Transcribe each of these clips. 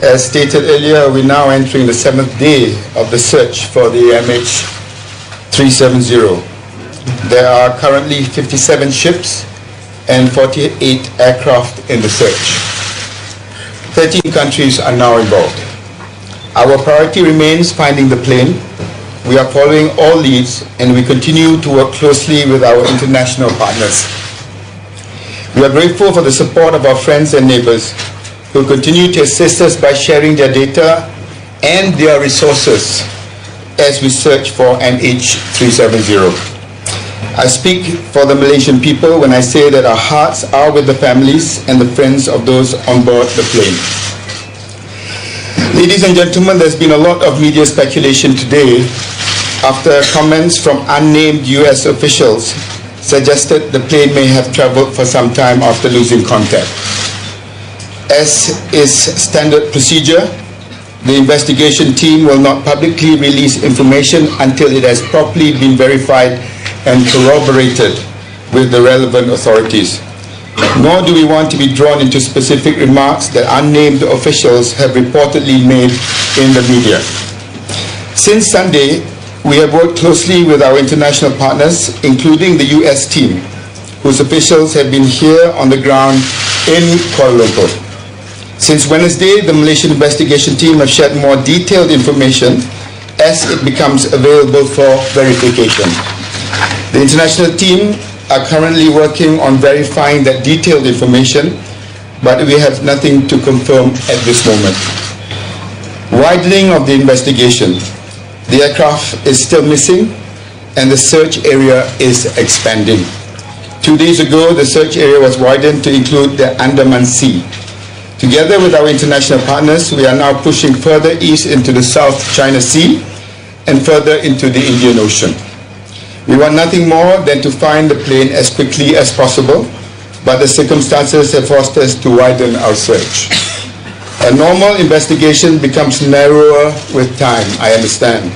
As stated earlier, we're now entering the 7th day of the search for the MH370. There are currently 57 ships and 48 aircraft in the search. 13 countries are now involved. Our priority remains finding the plane. We are following all leads and we continue to work closely with our international partners. We are grateful for the support of our friends and neighbors who continue to assist us by sharing their data and their resources as we search for MH370. I speak for the Malaysian people when I say that our hearts are with the families and the friends of those on board the plane. Ladies and gentlemen, there's been a lot of media speculation today after comments from unnamed US officials suggested the plane may have traveled for some time after losing contact. As is standard procedure, the investigation team will not publicly release information until it has properly been verified and corroborated with the relevant authorities. Nor do we want to be drawn into specific remarks that unnamed officials have reportedly made in the media. Since Sunday, we have worked closely with our international partners, including the US team, whose officials have been here on the ground in Kuala Lumpur. Since Wednesday, the Malaysian investigation team have shared more detailed information as it becomes available for verification. The international team are currently working on verifying that detailed information, but we have nothing to confirm at this moment. Widening of the investigation. The aircraft is still missing and the search area is expanding. 2 days ago, the search area was widened to include the Andaman Sea. Together with our international partners, we are now pushing further east into the South China Sea and further into the Indian Ocean. We want nothing more than to find the plane as quickly as possible, but the circumstances have forced us to widen our search. A normal investigation becomes narrower with time, I understand,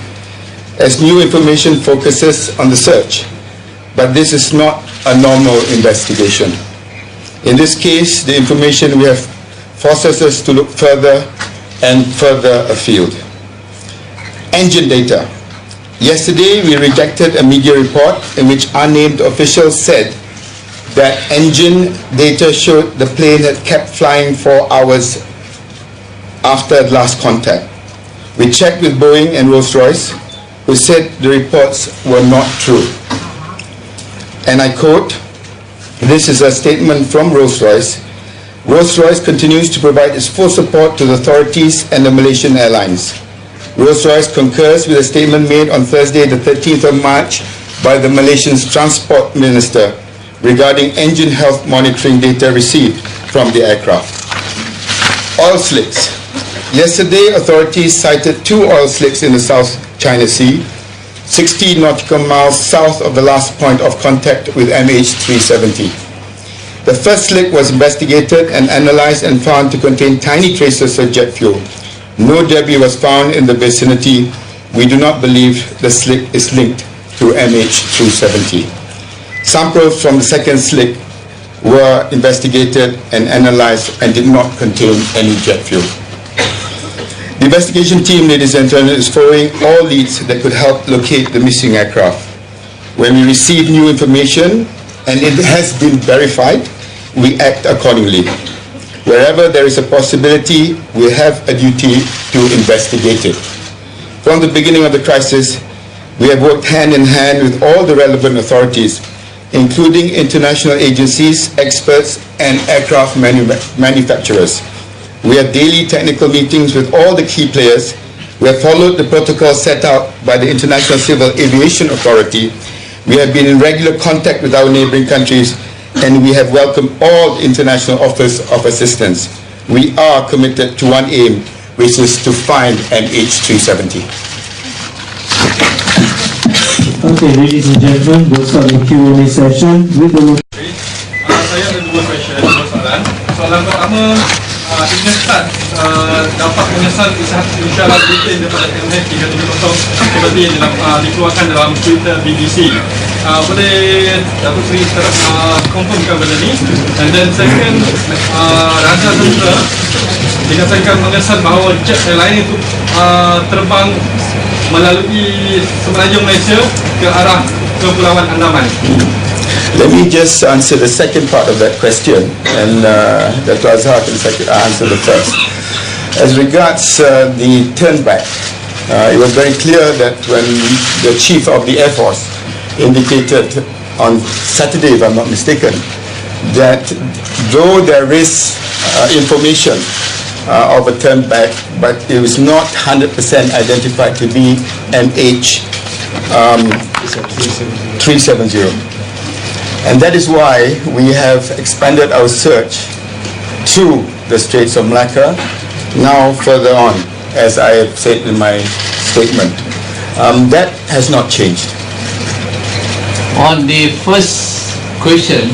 as new information focuses on the search. But this is not a normal investigation. In this case, the information we have forces us to look further and further afield. Engine data. Yesterday, we rejected a media report in which unnamed officials said that engine data showed the plane had kept flying for hours after last contact. We checked with Boeing and Rolls-Royce, who said the reports were not true. And I quote, this is a statement from Rolls-Royce. Rolls-Royce continues to provide its full support to the authorities and the Malaysian Airlines. Rolls-Royce concurs with a statement made on Thursday, the 13th of March, by the Malaysian Transport Minister regarding engine health monitoring data received from the aircraft. Oil slicks. Yesterday, authorities cited 2 oil slicks in the South China Sea, 60 nautical miles south of the last point of contact with MH370. The first slick was investigated and analyzed and found to contain tiny traces of jet fuel. No debris was found in the vicinity. We do not believe the slick is linked to MH370. Samples from the second slick were investigated and analyzed and did not contain any jet fuel. The investigation team, ladies and gentlemen, is following all leads that could help locate the missing aircraft. When we receive new information and it has been verified, we act accordingly. Wherever there is a possibility, we have a duty to investigate it. From the beginning of the crisis, we have worked hand in hand with all the relevant authorities, including international agencies, experts, and aircraft manufacturers. We have daily technical meetings with all the key players. We have followed the protocol set out by the International Civil Aviation Authority. We have been in regular contact with our neighboring countries, and we have welcomed all international offers of assistance. We are committed to one aim, which is to find MH370. Okay, ladies and gentlemen, we'll start the Q&A session with the... Saya ada 2 question, 2 soalan. Soalan pertama, ingatan dapat menyesal isyarat detail daripada MH370 seperti yang dikeluarkan dalam Twitter BBC. Boleh Datuk Seri confirmkan benda ni. And then second, Raja Tentera dikatakan menyesal bahawa jet airline itu terbang melalui semenanjung Malaysia ke arah Kepulauan Andaman. Let me just answer the second part of that question, and Dr. Azhar can answer the first. As regards the turn back, it was very clear that when the Chief of the Air Force indicated on Saturday, if I'm not mistaken, that though there is information of a turn back, but it was not 100% identified to be MH370. And that is why we have expanded our search to the Straits of Malacca, now further on, as I have said in my statement. That has not changed. On the first question,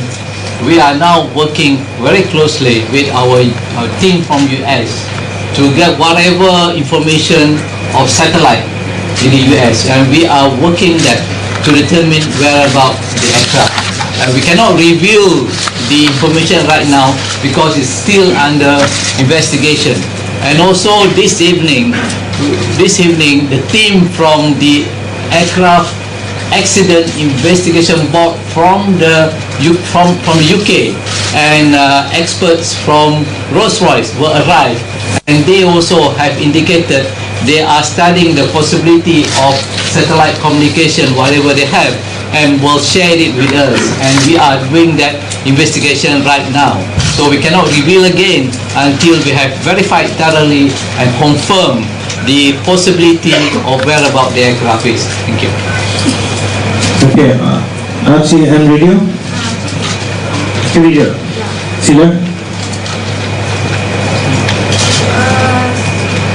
we are now working very closely with our team from US to get whatever information of satellite in the US, and we are working that to determine whereabouts the aircraft. We cannot reveal the information right now because it's still under investigation. And also this evening, the team from the Aircraft Accident Investigation Board from the UK and experts from Rolls-Royce will arrive, and they also have indicated they are studying the possibility of satellite communication, whatever they have, and will share it with us, and we are doing that investigation right now. So we cannot reveal again until we have verified thoroughly and confirm the possibility of whereabout the aircraft is. Thank you. Okay, RCM Radio. Radio. Sila.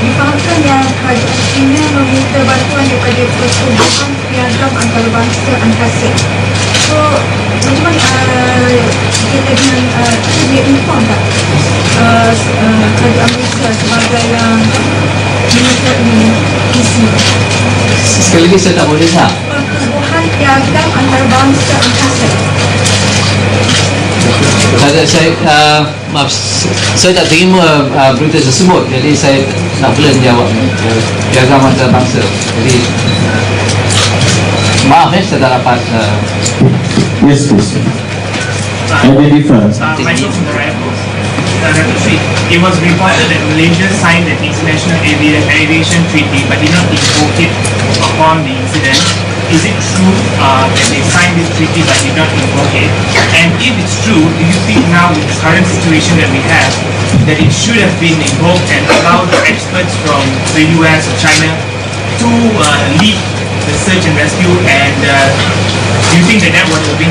Difahamkan yang kerajaan China meminta bantuan daripada pertubuhan piagam antarabangsa Angkasa. So, macam mana kita dengan dia inform tak kerajaan Malaysia sebagai yang menyertai misi? Sekali lagi saya tak boleh dengar. Pertubuhan piagam antarabangsa Angkasa. Maaf, saya tak terima berita tersebut, jadi saya tak boleh menjawab piagam antarabangsa. Jadi maaf saya tak dapat. Yes, please. Identify. It was reported that Malaysia signed an international aviation treaty but did not invoke it upon the incident. Is it true that they signed this treaty but did not invoke it? And if it's true, do you think now with the current situation that we have, that it should have been invoked and allowed the experts from the US or China to lead the search and rescue? And do you think that that would have been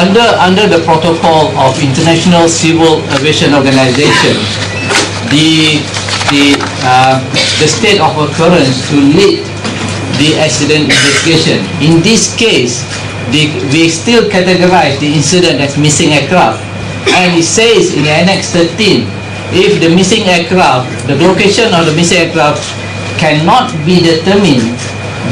under the protocol of International Civil Aviation Organization, the state of occurrence to lead the accident investigation. In this case, we still categorize the incident as missing aircraft, and it says in Annex 13, if the missing aircraft, the location of the missing aircraft cannot be determined,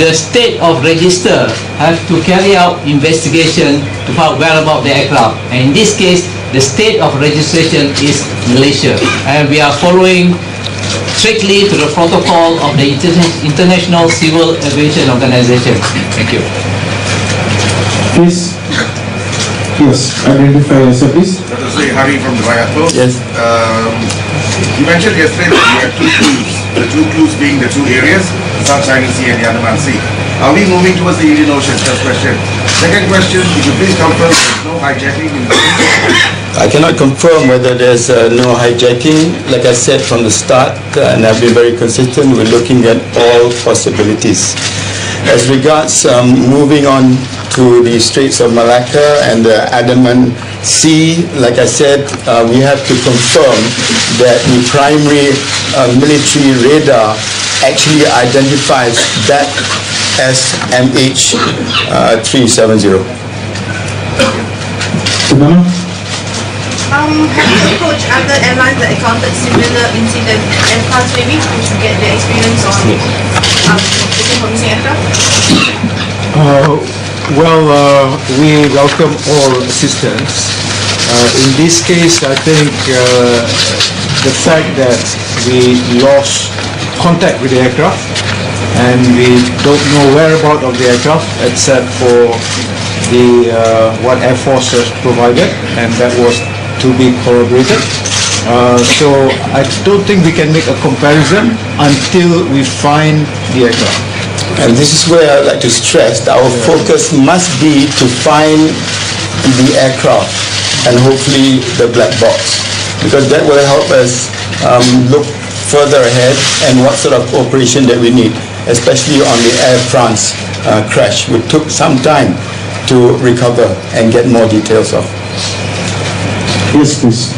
the state of register have to carry out investigation to find whereabout the aircraft. And in this case, the state of registration is Malaysia, and we are following strictly to the protocol of the International Civil Aviation Organization. Thank you. Please. Yes, identify yourself, please. Dr. Sri Hari from the Vayato. Yes. You mentioned yesterday that you had two clues. The two clues being the two areas, the South China Sea and the Andaman Sea. Are we moving towards the Indian Ocean? First question. Second question, could you please confirm there's no hijacking in the I cannot confirm whether there's no hijacking. Like I said from the start, and I've been very consistent, we're looking at all possibilities. As regards moving on to the Straits of Malacca and the Andaman Sea, like I said, we have to confirm that the primary military radar actually identifies that as MH370. Have you approached other airlines that encountered similar incident aircraft, maybe to get their experience on looking for missing aircraft? We welcome all assistance. In this case, I think the fact that we lost contact with the aircraft and we don't know whereabouts of the aircraft except for the what Air Force has provided, and that was to be corroborated. So I don't think we can make a comparison until we find the aircraft. And this is where I'd like to stress that our focus must be to find the aircraft and hopefully the black box, because that will help us look further ahead and what sort of cooperation that we need, especially on the Air France crash, which took some time to recover and get more details of. Yes, please.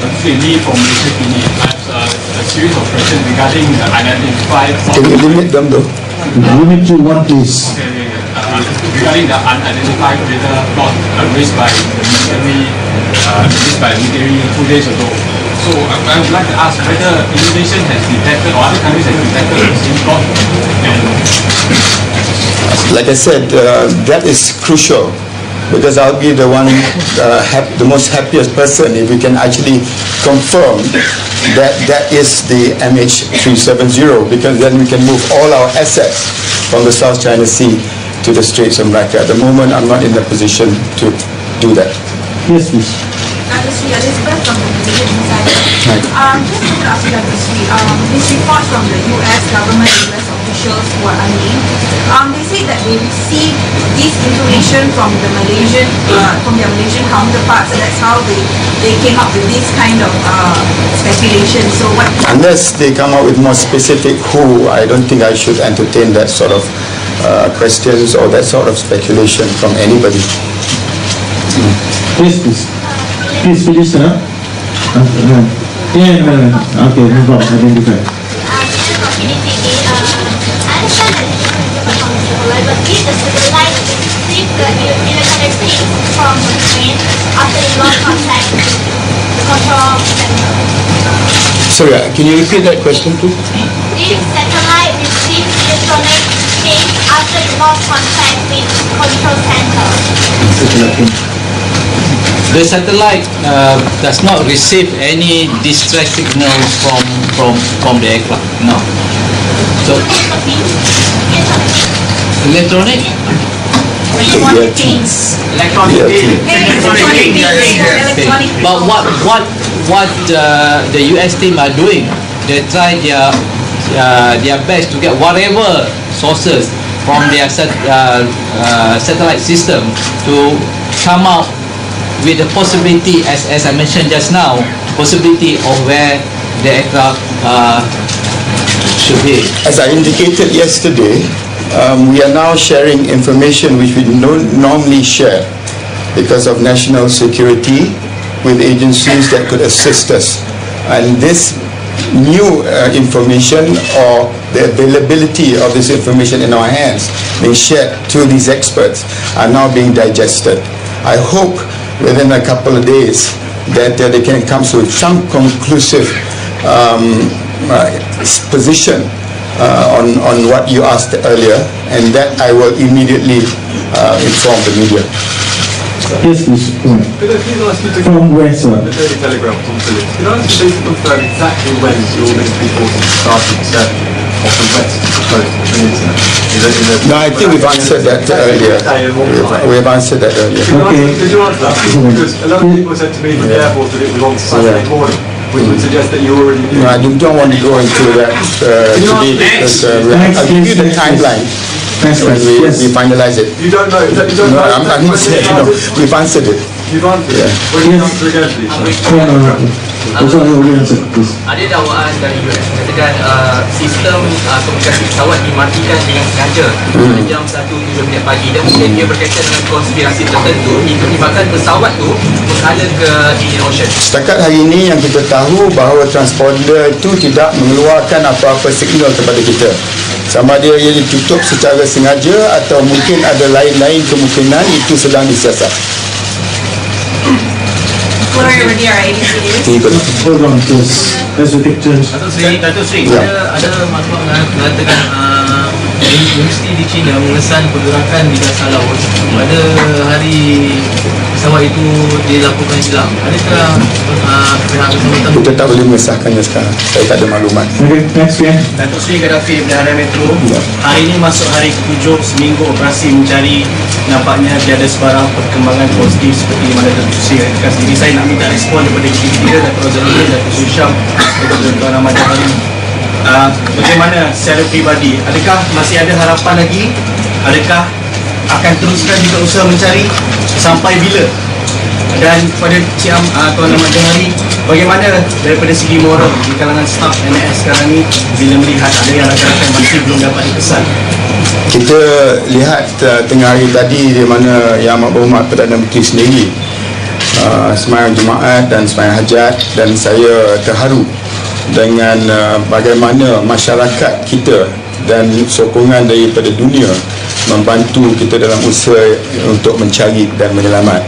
Terkini from Malaysia Kini. I have a series of questions regarding the unidentified. Can you limit them though? Limit to one, please. Regarding the unidentified data plot raised by the military 2 days ago. So I would like to ask whether Indonesia has detected or other countries have detected the same plot. Like I said, that is crucial, because I'll be the one, the most happiest person if we can actually confirm that that is the MH370, because then we can move all our assets from the South China Sea to the Straits of Malacca. At the moment, I'm not in a position to do that. Yes, please. Elizabeth from the Malaysian Insider. Just want to ask you, this report from the US government, US officials who are unnamed, they say that they received this information from the Malaysian, from their Malaysian counterparts, and that's how they came up with this kind of speculation. So what? Unless they come up with more specific who, I don't think I should entertain that sort of questions or that sort of speculation from anybody. Yes, please. Please, sir. Okay, move on. Identify. Sorry, can you repeat that question, please? Did satellite receive electronic pings after it lost contact with control center? The satellite does not receive any distress signal from the aircraft. No. So electronic pings. But what the US team are doing, they try their best to get whatever sources from their satellite system to come out with the possibility, as I mentioned just now, possibility of where the aircraft should be. As I indicated yesterday, we are now sharing information which we don't normally share because of national security with agencies that could assist us. And this new information or the availability of this information in our hands being shared to these experts are now being digested. I hope within a couple of days that they can come to some conclusive position on what you asked earlier, and that I will immediately inform the media. Yes, please. Could I please ask you to From where, sir? the Daily Telegraph from Philip? Could I ask you to confirm exactly when your military forces started searching off the west coast of the peninsula? No, I think we've answered that earlier. We've answered that earlier. Did you answer that? Because a lot of people said to me from the Air Force that it was on Saturday morning, which would suggest that you already knew. No, I don't want to go into that today because I'll give you the timeline when we finalize it. You don't know? You don't know? I'm not saying, we've answered it. You've answered it? Will you answer again, please? Ada dakwaan dari US katakan sistem komunikasi pesawat dimatikan dengan sengaja jam 1.30 pagi, dan mungkin dia berkaitan dengan konspirasi tertentu dipertimbangkan pesawat tu mengalir ke Indian Ocean. Setakat hari ini yang kita tahu bahawa transponder itu tidak mengeluarkan apa-apa signal kepada kita. Sama dia ia ditutup secara sengaja atau mungkin ada lain-lain kemungkinan, itu sedang disiasat. explore already, right? Hold on, please. Let's take turns. Datuk Seri, ada maklumat mengatakan universiti di China mengesan pergerakan di dasar laut pada hari pesawat itu dilakukan hilang. Adakah pihak bersangkutan? Kita tak boleh mengesahkannya sekarang. Saya tak ada maklumat. Okay, next one. Datuk Seri Gaddafi Bendahara Metro, hari ini masuk hari ke-7 seminggu operasi mencari. Nampaknya tiada sebarang perkembangan positif seperti mana Datuk Seri katakan sendiri. Saya nak minta respon daripada kita, Datuk Razaludin, Datuk Syam, daripada Tuan Ahmad Jahari. Bagaimana secara peribadi, adakah masih ada harapan lagi? Adakah akan teruskan juga usaha mencari sampai bila? Dan kepada Ciam Tuan Ahmad Jahari, bagaimana daripada segi moral di kalangan staf MAS sekarang ni bila melihat ada yang rakan-rakan masih belum dapat dikesan? Kita lihat tengah hari tadi di mana Yang Amat Berhormat Perdana Menteri sendiri sembahyang Jumaat dan sembahyang Hajat, dan saya terharu dengan bagaimana masyarakat kita dan sokongan daripada dunia membantu kita dalam usaha untuk mencari dan menyelamat.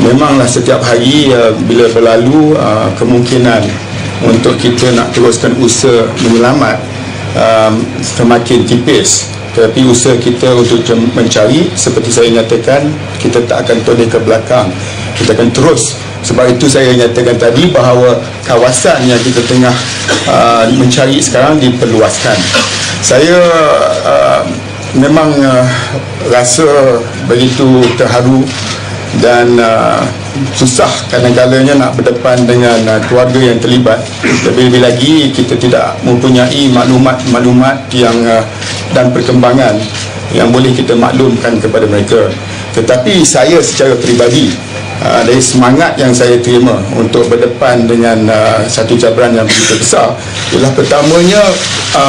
Memanglah setiap hari bila berlalu kemungkinan untuk kita nak teruskan usaha menyelamat semakin tipis, tapi usaha kita untuk mencari, seperti saya nyatakan, kita tak akan toleh ke belakang, kita akan terus. Sebab itu saya nyatakan tadi bahawa kawasan yang kita tengah mencari sekarang diperluaskan. Saya memang rasa begitu terharu dan susah kadang-kadangnya nak berdepan dengan keluarga yang terlibat. Lebih-lebih lagi kita tidak mempunyai maklumat yang dan perkembangan yang boleh kita maklumkan kepada mereka. Tetapi saya secara peribadi, dari semangat yang saya terima untuk berdepan dengan satu cabaran yang begitu besar, ialah pertamanya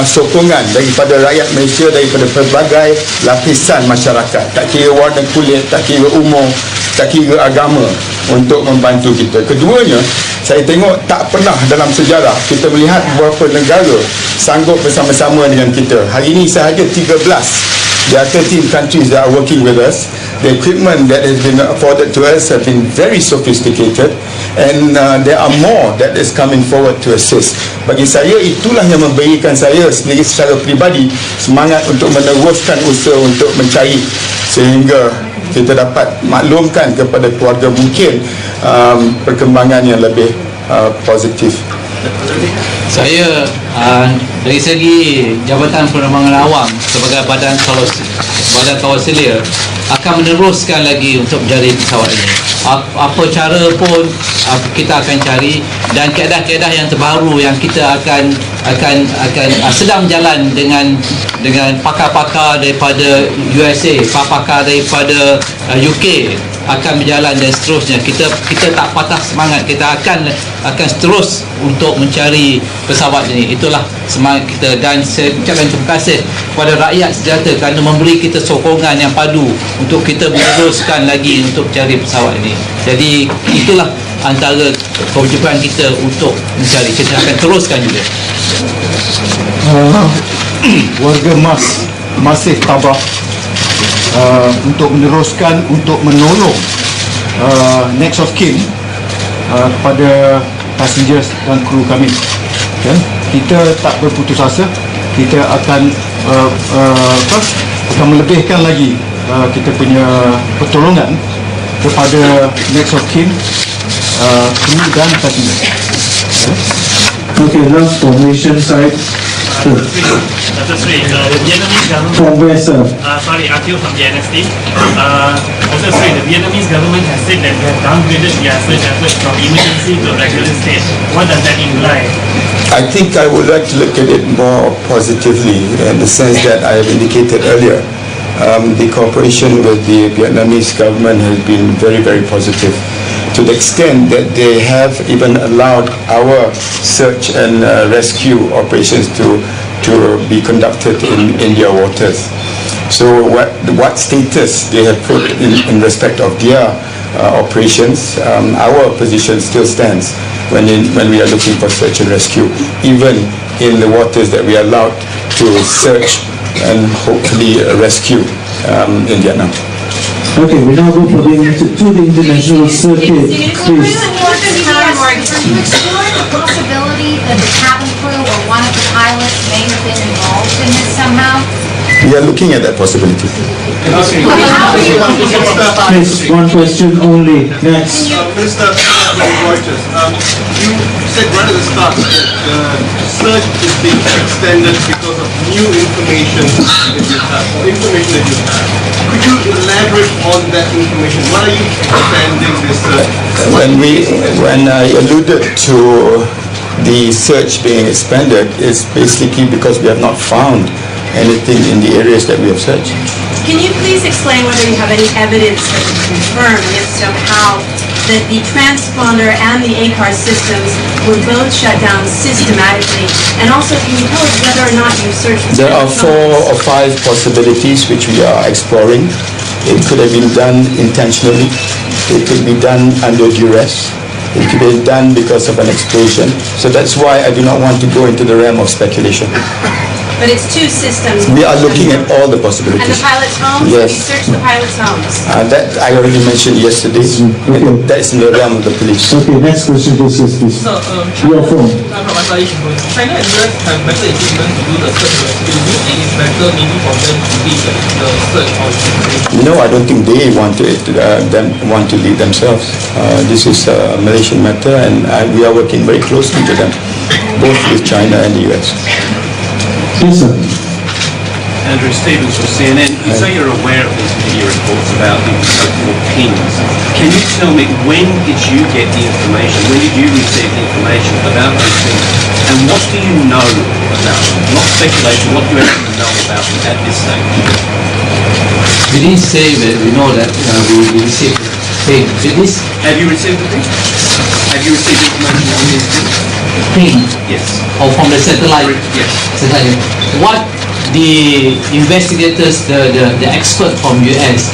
sokongan daripada rakyat Malaysia, daripada pelbagai lapisan masyarakat, tak kira warna kulit, tak kira umur, tak kira agama, untuk membantu kita. Keduanya, saya tengok tak pernah dalam sejarah kita melihat beberapa negara sanggup bersama-sama dengan kita. Hari ini sahaja 13. There are 13 countries that are working with us. The equipment that has been afforded to us have been very sophisticated, and there are more that is coming forward to assist. Bagi saya, itulah yang memberikan saya sendiri secara peribadi semangat untuk meneruskan usaha untuk mencari, sehingga kita dapat maklumkan kepada keluarga mungkin perkembangan yang lebih positif. Saya dari segi Jabatan Penerbangan Awam sebagai badan kawaselia akan meneruskan lagi untuk mencari pesawat ini. Apa cara pun kita akan cari, dan keadaan-keadaan yang terbaru yang kita akan sedang jalan dengan pakar-pakar daripada USA, pakar daripada UK akan berjalan, dan seterusnya. Kita tak patah semangat, kita akan terus untuk mencari pesawat ini. Itulah semangat kita, dan saya ucapkan terima kasih kepada rakyat sejata kerana memberi kita sokongan yang padu untuk kita meneruskan lagi untuk mencari pesawat ini. Jadi itulah antara kewajipan kita untuk mencari. Kita akan teruskan juga. Warga MAS masih tabah untuk meneruskan, untuk menolong next of kin kepada passengers dan kru kami. Kita tak berputus asa, kita akan melebihkan lagi kita punya pertolongan kepada next of kin, kru dan passenger. Okay, last for Malaysian side. Datuk Seri, the Vietnamese government... From where, sir? Sorry, Akil from the NST. Datuk Seri, the Vietnamese government has said that they have downgraded their search efforts from emergency to regular state. What does that imply? I think I would like to look at it more positively, in the sense that I have indicated earlier. The cooperation with the Vietnamese government has been very, very positive, to the extent that they have even allowed our search and rescue operations to be conducted in their waters. So what status they have put in respect of their operations, our position still stands when we are looking for search and rescue, even in the waters that we are allowed to search and hopefully rescue in Vietnam. Okay, we now go for to the international circuit, please. Can you explore the possibility that the cabin crew or one of the pilots may have been involved in this somehow? We are looking at that possibility. Please, one question only. Next. Mr. Reuters, you said right at the start that search is being extended because of new information that you have, or information that you have. Could you elaborate on that information? Why are you expanding this search? When I alluded to the search being expanded, it's basically because we have not found anything in the areas that we have searched. Can you please explain whether you have any evidence that would confirm, if somehow, that the transponder and the ACAR systems were both shut down systematically? And also, can you tell us whether or not you searched the There are 4 or 5 possibilities which we are exploring. It could have been done intentionally. It could be done under duress. It could be done because of an explosion. So that's why I do not want to go into the realm of speculation. But it's 2 systems. We are looking at all the And possibilities. the pilots' homes? Yes. Have you searched the pilots' homes? That I already mentioned yesterday. Okay. That is in the realm of the police. Okay, next question, please. So, Your phone. China and US have better equipment to do the search. Do you think it's better maybe for them to lead the search or No, I don't think they want to lead themselves. This is a Malaysian matter, and we are working very closely to them, both with China and the US. Yes, sir. Andrew Stevens from CNN. You say you're aware of these media reports about the so-called pings. Can you tell me, when did you get the information? When did you receive the information about those things? And what do you know about them? Not speculation, what do you actually know about them at this stage? We didn't say that we know that we received ping. Have you received the ping? Have you received information on these things? Ping? Yes. Or from the satellite? Yes. Satellite. What the investigators, the experts from US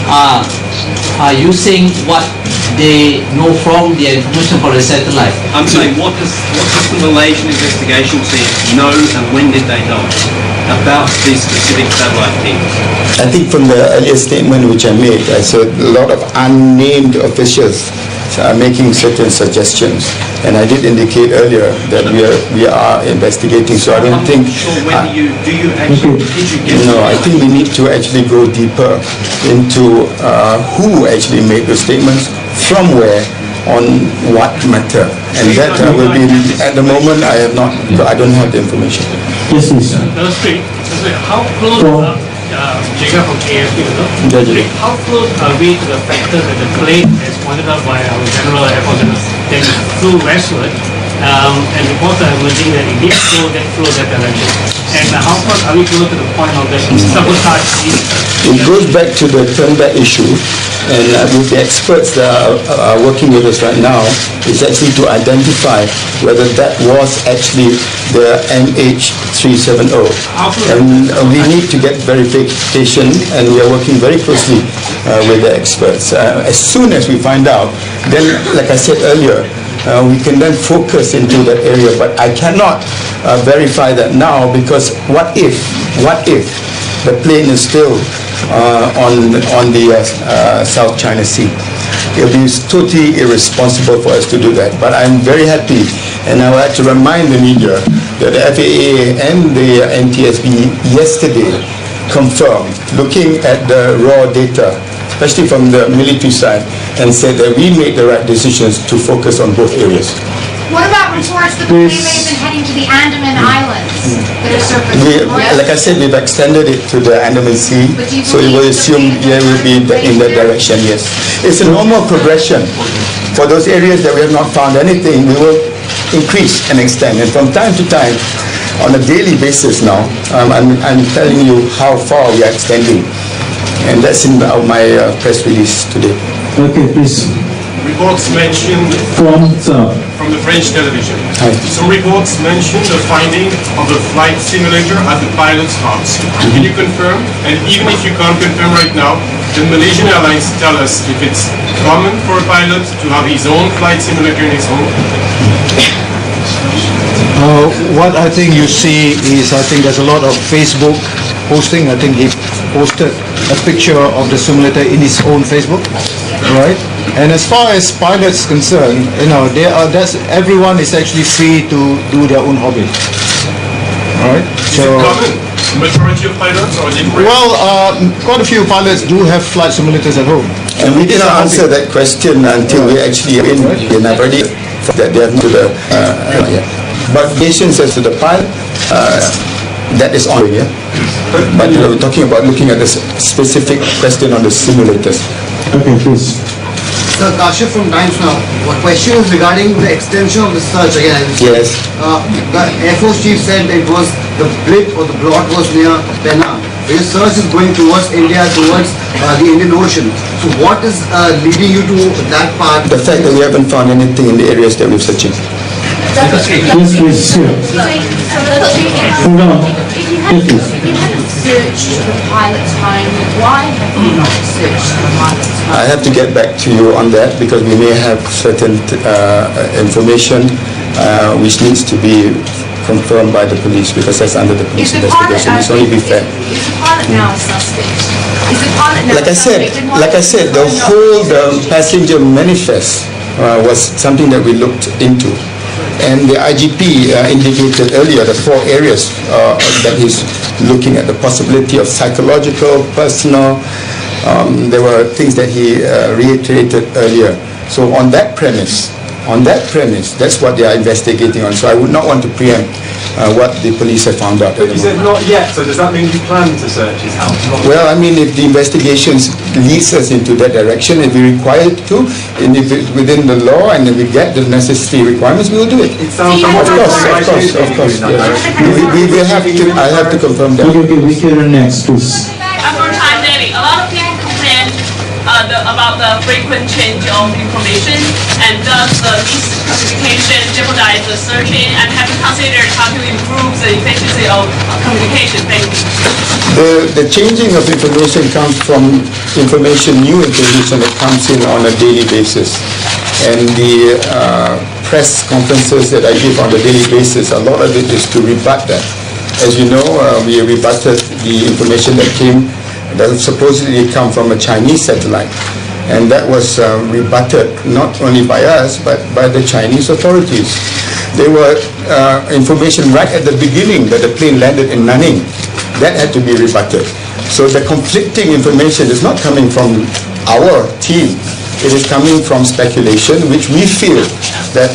are using what they know from the information from the satellite. I'm saying, what does the Malaysian investigation team know, and when did they know about these specific satellite things? I think from the earlier statement which I made, I said a lot of unnamed officials are making certain suggestions, and I did indicate earlier that we are investigating. So I don't think. When did you actually get? No, I think we need to actually go deeper into who actually made the statements, from where, on what matter, and that will be. At the moment, I don't have the information. Yes, please. How close? Jigga from AFP, how close are we to the factor that the plane, as pointed out by our General Air Force, that it flew westward, and reports are emerging that it did flow that direction? And how far are we close to the point of the sabotage? It goes back to the turn-back issue, and with the experts that are working with us right now, is actually to identify whether that was actually the MH370. And we need to get verification, and we are working very closely with the experts. As soon as we find out, then, like I said earlier, we can then focus into that area. But I cannot verify that now, because what if the plane is still on the South China Sea? It will be totally irresponsible for us to do that. But I'm very happy, and I would like to remind the media that the FAA and the NTSB yesterday confirmed, looking at the raw data, especially from the military side, and said that we made the right decisions to focus on both areas. What about reports that the plane may have been heading to the Andaman Islands that are surfaced? Like I said, we've extended it to the Andaman Sea, so we will assume it will be in that direction, yes. It's a normal progression. For those areas that we have not found anything, we will increase and extend. And from time to time, on a daily basis now, I'm telling you how far we are extending. And that's in my press release today. Okay, please. Reports mentioned from the French television. Hi. Some reports mentioned the finding of the flight simulator at the pilot's house. Can you confirm? And even if you can't confirm right now, the Malaysian Airlines tell us if it's common for a pilot to have his own flight simulator in his home. What I think you see is, I think there's a lot of Facebook posting. I think he posted a picture of the simulator in his own Facebook, right? And as far as pilots concerned, everyone is actually free to do their own hobby, right? Is it common? Majority of pilots, or is it rare? Well, quite a few pilots do have flight simulators at home. And we cannot answer that question until we actually are in I've already that they have to the but nations as to the pilot that is on here. But we're talking about looking at this specific question on the simulators. Okay, please. Sir, Kashif from Times Now. What question is regarding the extension of the search again? Yes. The Air Force Chief said it was the blip or the blot was near Penang. The search is going towards India, towards the Indian Ocean. So what is leading you to that part? The fact that we haven't found anything in the areas that we're searching. Yes, please. Hold on. If you hadn't searched the pilot's home, why have you not searched the pilot's home? I have to get back to you on that because we may have certain information which needs to be confirmed by the police because that's under the police investigation. It's only be fair. Is the pilot now a suspect? Is the pilot now Like I said, the whole passenger manifest was something that we looked into. And the IGP indicated earlier the 4 areas that he's looking at, the possibility of psychological, personal. There were things that he reiterated earlier. So on that premise, that's what they are investigating on. So I would not want to preempt what the police have found out. But you said not yet, so does that mean you plan to search his house? Well, I mean, if the investigations leads us into that direction, if we require it to, and if it's within the law, and if we get the necessary requirements, we will do it. It sounds Of course. Yes. We will have to. I have to confirm that. Okay, we hear next, please. After time, David, a lot of people complain about the frequent change of information, and does the miscommunication jeopardize the searching, and have you considered how to improve the efficiency of communication? Thank you. The changing of information comes from new information that comes in on a daily basis. And the press conferences that I give on a daily basis, a lot of it is to rebut that. As you know, we rebutted the information that supposedly come from a Chinese satellite. And that was rebutted not only by us, but by the Chinese authorities. There were information right at the beginning that the plane landed in Nanning. That had to be rebutted. So the conflicting information is not coming from our team. It is coming from speculation, which we feel that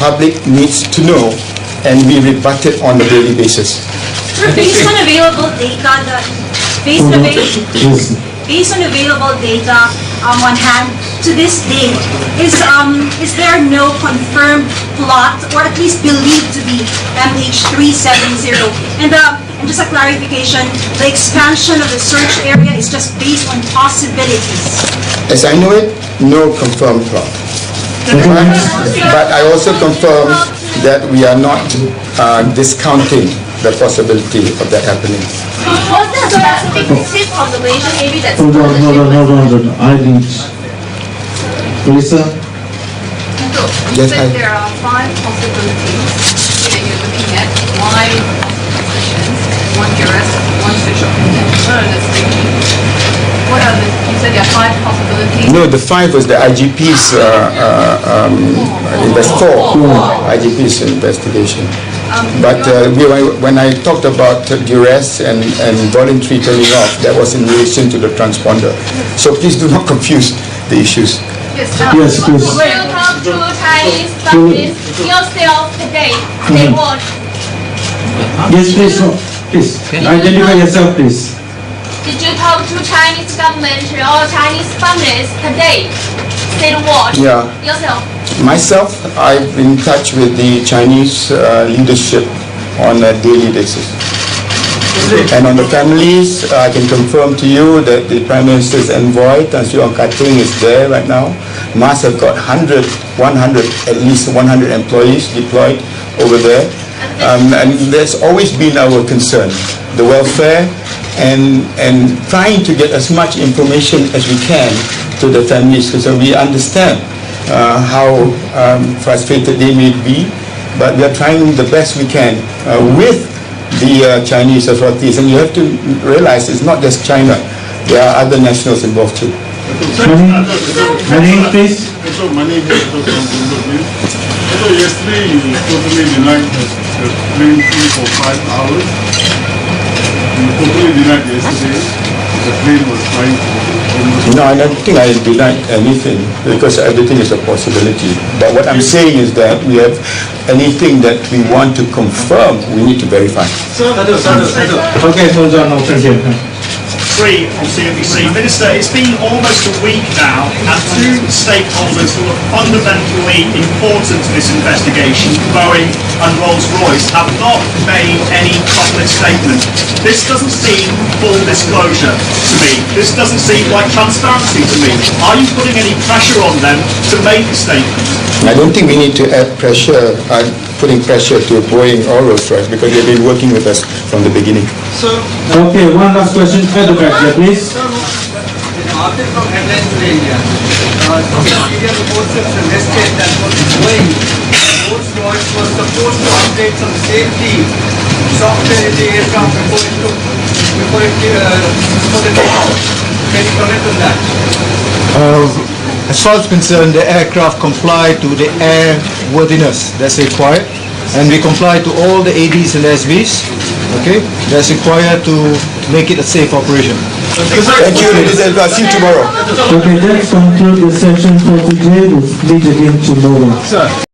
public needs to know, and we rebut it on a daily basis. Based on available data, based on available data on hand, to this date, is there no confirmed plot, or at least believed to be, MH370? And just a clarification, the expansion of the search area is just based on possibilities. As I know it, no confirmed plot. But I also confirm that we are not discounting the possibility of that happening. Was there a specific population maybe that's... Hold on. I need... Lisa? You said there are 5 possibilities. Here you're looking at 5 positions, 1 jurist, 1 special opinion. What are you said there are 5 possibilities? No, the 5 was the IGP's IGP's investigation. But when I talked about duress and voluntary turning off, that was in relation to the transponder. So please do not confuse the issues. Yes, please. Will you talk to Chinese families yourself today? Say what? Yes, please. Please. Identify yourself, please. Did you talk to Chinese government or Chinese families today? Say what? Yeah. Yourself. Myself, I've been in touch with the Chinese leadership on a daily basis. And on the families, I can confirm to you that the Prime Minister's envoy, Tan Sri Kating, is there right now. MAS have got at least 100 employees deployed over there. And there's always been our concern, the welfare and trying to get as much information as we can to the families, because we understand how frustrated they may be, but we are trying the best we can with the Chinese authorities. And you have to realize it's not just China. There are other nationals involved too. My name, please. So my name is So yesterday you totally denied the plane flew for 5 hours. You totally denied yesterday the plane was flying for almost... No, I don't think I denied anything because everything is a possibility. But what I'm saying is that we have anything that we want to confirm, we need to verify. Okay, so John, here. Free from CNBC. Minister, it's been almost a week now, and two stakeholders who are fundamentally important to this investigation, Boeing and Rolls-Royce, have not made any public statement. This doesn't seem full disclosure to me. This doesn't seem like transparency to me. Are you putting any pressure on them to make a statement? I don't think we need to add pressure, putting pressure to Boeing or Rolls-Royce because they've been working with us from the beginning. Okay, one last question at the back here, please. After from headlines to India, social media reports have suggested that Boeing Rolls-Royce was supposed to update some safety software in the aircraft before the takeoff. Can you comment on that? As far as concerned, the aircraft comply to the airworthiness that's required, and we comply to all the ADs and SVs, okay, that's required to make it a safe operation. Thank you, ladies and gentlemen. See you tomorrow. Okay, let's conclude the session for today. We'll meet again tomorrow.